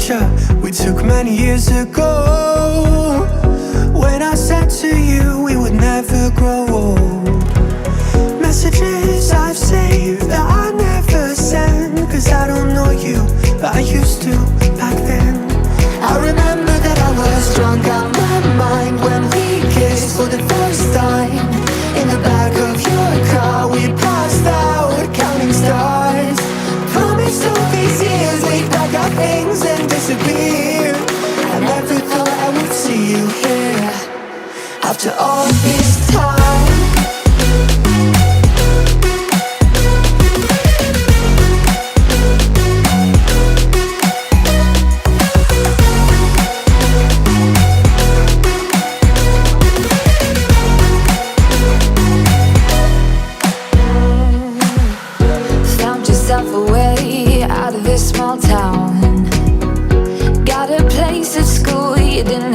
picture we took many years ago, when I said to you we would never grow old. Messages I've saved that I never send, 'cause I don't know you, but I used to back then. I remember that I was drunk out my mind when we kissed for the first time. In the back of your car we passed out counting stars. Promised all these years we'd pack our things and disappear. I never thought I would see you here after all this time. Away out of this small town. Got a place at school you didn't